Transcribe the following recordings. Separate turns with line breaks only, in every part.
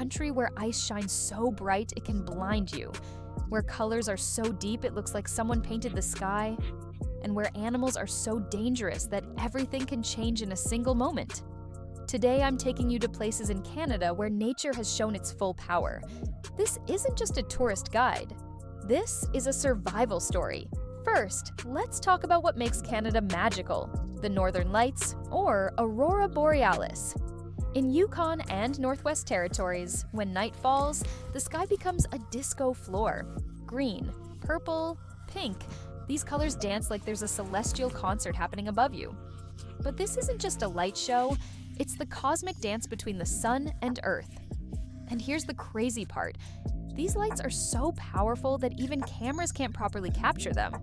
country where ice shines so bright it can blind you, where colors are so deep it looks like someone painted the sky, and where animals are so dangerous that everything can change in a single moment. Today, I'm taking you to places in Canada where nature has shown its full power. This isn't just a tourist guide. This is a survival story. First, let's talk about what makes Canada magical: the Northern Lights, or Aurora Borealis. In Yukon and Northwest Territories, when night falls, the sky becomes a disco floor. Green, purple, pink, these colors dance like there's a celestial concert happening above you. But this isn't just a light show, it's the cosmic dance between the sun and Earth. And here's the crazy part. These lights are so powerful that even cameras can't properly capture them.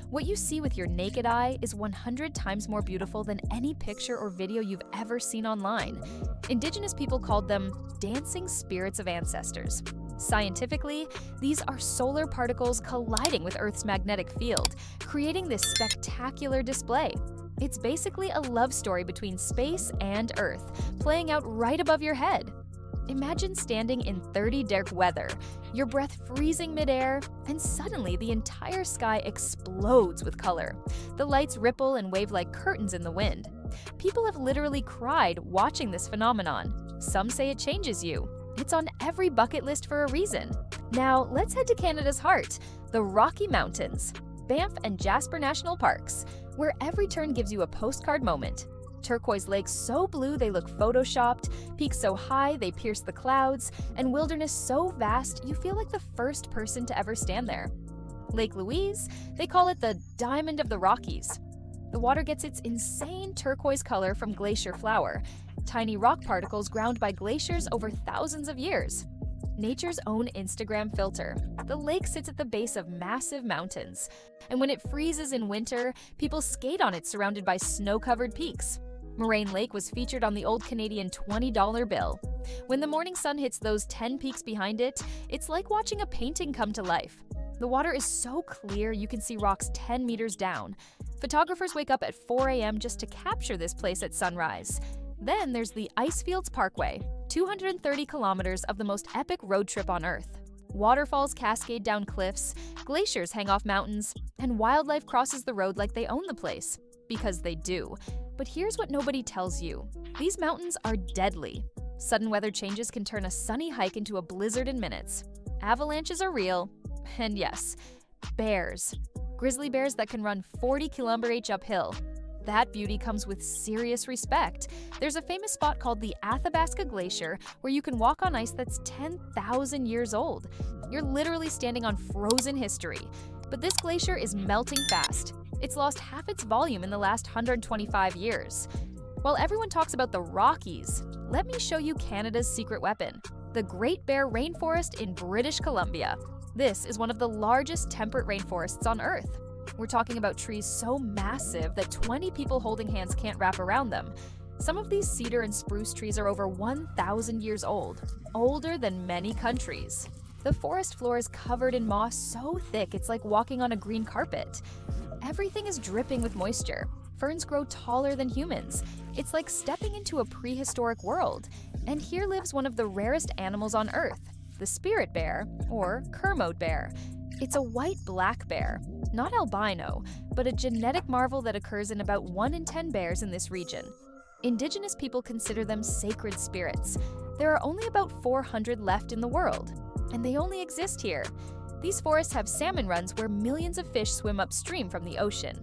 What you see with your naked eye is 100 times more beautiful than any picture or video you've ever seen online. Indigenous people called them dancing spirits of ancestors. Scientifically, these are solar particles colliding with Earth's magnetic field, creating this spectacular display. It's basically a love story between space and Earth, playing out right above your head. Imagine standing in 30-degree weather, your breath freezing midair, and suddenly the entire sky explodes with color. The lights ripple and wave like curtains in the wind. People have literally cried watching this phenomenon. Some say it changes you. It's on every bucket list for a reason. Now, let's head to Canada's heart, the Rocky Mountains, Banff and Jasper National Parks, where every turn gives you a postcard moment. Turquoise lakes so blue they look photoshopped, peaks so high they pierce the clouds, and wilderness so vast you feel like the first person to ever stand there. Lake Louise, they call it the Diamond of the Rockies. The water gets its insane turquoise color from glacier flour, tiny rock particles ground by glaciers over thousands of years. Nature's own Instagram filter. The lake sits at the base of massive mountains, and when it freezes in winter, people skate on it surrounded by snow-covered peaks. Moraine Lake was featured on the old Canadian $20 bill. When the morning sun hits those 10 peaks behind it, it's like watching a painting come to life. The water is so clear you can see rocks 10 meters down. Photographers wake up at 4 a.m. just to capture this place at sunrise. Then there's the Icefields Parkway, 230 kilometers of the most epic road trip on Earth. Waterfalls cascade down cliffs, glaciers hang off mountains, and wildlife crosses the road like they own the place. Because they do. But here's what nobody tells you. These mountains are deadly. Sudden weather changes can turn a sunny hike into a blizzard in minutes. Avalanches are real. And yes, bears. Grizzly bears that can run 40 km/h uphill. That beauty comes with serious respect. There's a famous spot called the Athabasca Glacier where you can walk on ice that's 10,000 years old. You're literally standing on frozen history. But this glacier is melting fast. It's lost half its volume in the last 125 years. While everyone talks about the Rockies, let me show you Canada's secret weapon, the Great Bear Rainforest in British Columbia. This is one of the largest temperate rainforests on Earth. We're talking about trees so massive that 20 people holding hands can't wrap around them. Some of these cedar and spruce trees are over 1,000 years old, older than many countries. The forest floor is covered in moss so thick it's like walking on a green carpet. Everything is dripping with moisture. Ferns grow taller than humans. It's like stepping into a prehistoric world. And here lives one of the rarest animals on Earth, the spirit bear, or Kermode bear. It's a white-black bear, not albino, but a genetic marvel that occurs in about 1 in 10 bears in this region. Indigenous people consider them sacred spirits. There are only about 400 left in the world, and they only exist here. These forests have salmon runs where millions of fish swim upstream from the ocean.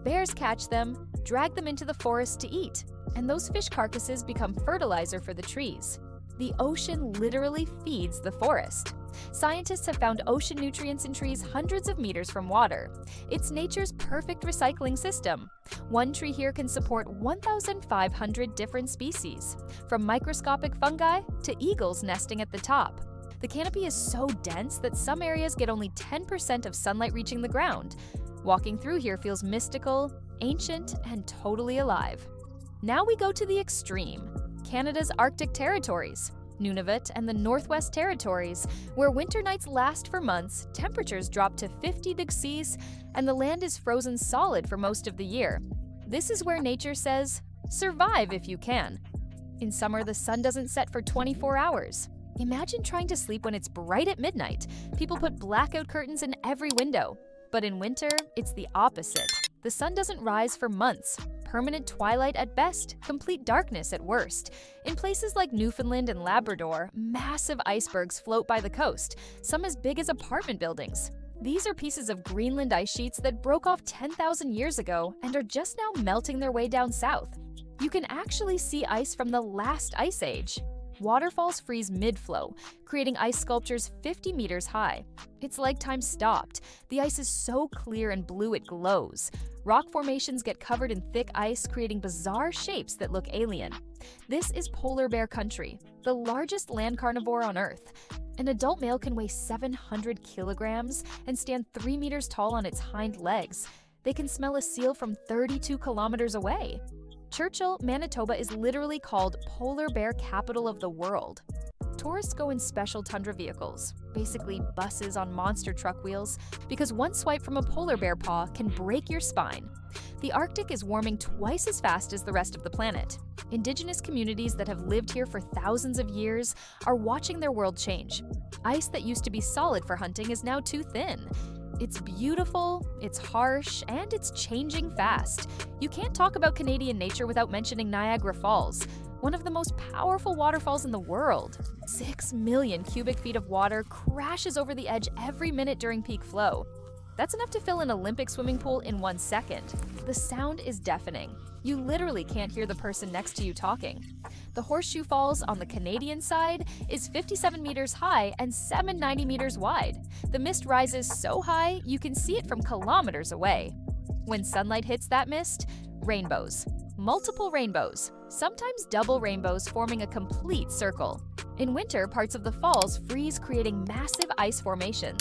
Bears catch them, drag them into the forest to eat, and those fish carcasses become fertilizer for the trees. The ocean literally feeds the forest. Scientists have found ocean nutrients in trees hundreds of meters from water. It's nature's perfect recycling system. One tree here can support 1,500 different species, from microscopic fungi to eagles nesting at the top. The canopy is so dense that some areas get only 10% of sunlight reaching the ground. Walking through here feels mystical, ancient, and totally alive. Now we go to the extreme, Canada's Arctic territories, Nunavut and the Northwest Territories, where winter nights last for months, temperatures drop to 50 degrees, and the land is frozen solid for most of the year. This is where nature says, survive if you can. In summer, the sun doesn't set for 24 hours. Imagine trying to sleep when it's bright at midnight. People put blackout curtains in every window. But in winter, it's the opposite. The sun doesn't rise for months. Permanent twilight at best, complete darkness at worst. In places like Newfoundland and Labrador, massive icebergs float by the coast, some as big as apartment buildings. These are pieces of Greenland ice sheets that broke off 10,000 years ago and are just now melting their way down south. You can actually see ice from the last ice age. Waterfalls freeze mid-flow, creating ice sculptures 50 meters high. It's like time stopped. The ice is so clear and blue it glows. Rock formations get covered in thick ice, creating bizarre shapes that look alien. This is polar bear country, the largest land carnivore on Earth. An adult male can weigh 700 kilograms and stand 3 meters tall on its hind legs. They can smell a seal from 32 kilometers away. Churchill, Manitoba is literally called Polar Bear Capital of the World. Tourists go in special tundra vehicles, basically buses on monster truck wheels, because one swipe from a polar bear paw can break your spine. The Arctic is warming twice as fast as the rest of the planet. Indigenous communities that have lived here for thousands of years are watching their world change. Ice that used to be solid for hunting is now too thin. It's beautiful, it's harsh, and it's changing fast. You can't talk about Canadian nature without mentioning Niagara Falls, one of the most powerful waterfalls in the world. 6 million cubic feet of water crashes over the edge every minute during peak flow. That's enough to fill an Olympic swimming pool in 1 second. The sound is deafening. You literally can't hear the person next to you talking. The Horseshoe Falls on the Canadian side is 57 meters high and 790 meters wide. The mist rises so high you can see it from kilometers away. When sunlight hits that mist, rainbows. Multiple rainbows, sometimes double rainbows forming a complete circle. In winter, parts of the falls freeze, creating massive ice formations.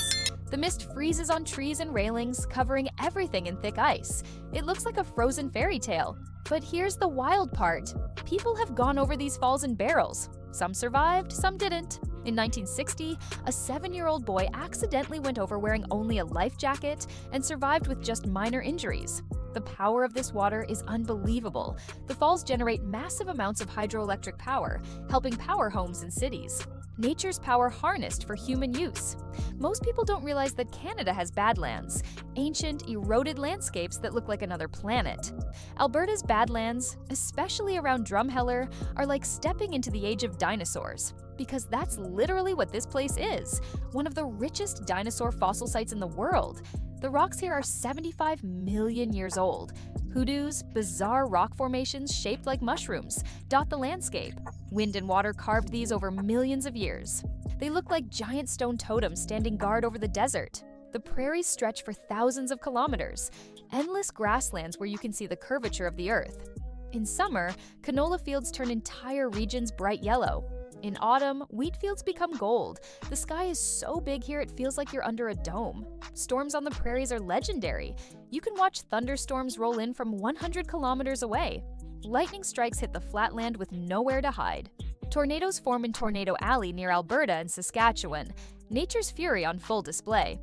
The mist freezes on trees and railings, covering everything in thick ice. It looks like a frozen fairy tale. But here's the wild part. People have gone over these falls in barrels. Some survived, some didn't. In 1960, a 7-year-old boy accidentally went over wearing only a life jacket and survived with just minor injuries. The power of this water is unbelievable. The falls generate massive amounts of hydroelectric power, helping power homes and cities. Nature's power harnessed for human use. Most people don't realize that Canada has Badlands, ancient, eroded landscapes that look like another planet. Alberta's Badlands, especially around Drumheller, are like stepping into the age of dinosaurs. Because that's literally what this place is, one of the richest dinosaur fossil sites in the world. The rocks here are 75 million years old. Hoodoos, bizarre rock formations shaped like mushrooms, dot the landscape. Wind and water carved these over millions of years. They look like giant stone totems standing guard over the desert. The prairies stretch for thousands of kilometers, endless grasslands where you can see the curvature of the earth. In summer, canola fields turn entire regions bright yellow. In autumn, wheat fields become gold. The sky is so big here it feels like you're under a dome. Storms on the prairies are legendary. You can watch thunderstorms roll in from 100 kilometers away. Lightning strikes hit the flatland with nowhere to hide. Tornadoes form in Tornado Alley near Alberta and Saskatchewan. Nature's fury on full display.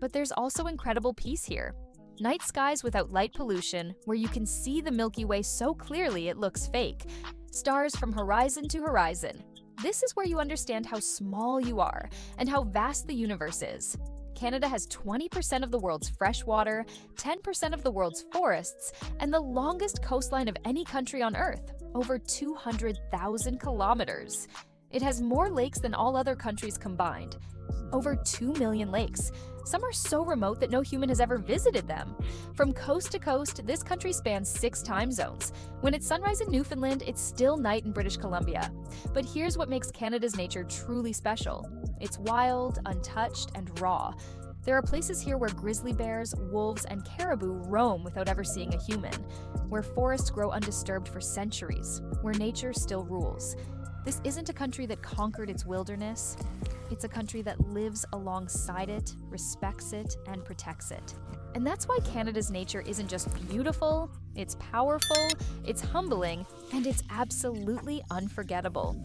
But there's also incredible peace here. Night skies without light pollution, where you can see the Milky Way so clearly it looks fake. Stars from horizon to horizon. This is where you understand how small you are and how vast the universe is. Canada has 20% of the world's fresh water, 10% of the world's forests, and the longest coastline of any country on Earth, over 200,000 kilometers. It has more lakes than all other countries combined. Over 2 million lakes. Some are so remote that no human has ever visited them. From coast to coast, this country spans 6 time zones. When it's sunrise in Newfoundland, it's still night in British Columbia. But here's what makes Canada's nature truly special. It's wild, untouched, and raw. There are places here where grizzly bears, wolves, and caribou roam without ever seeing a human, where forests grow undisturbed for centuries, where nature still rules. This isn't a country that conquered its wilderness. It's a country that lives alongside it, respects it, and protects it. And that's why Canada's nature isn't just beautiful, it's powerful, it's humbling, and it's absolutely unforgettable.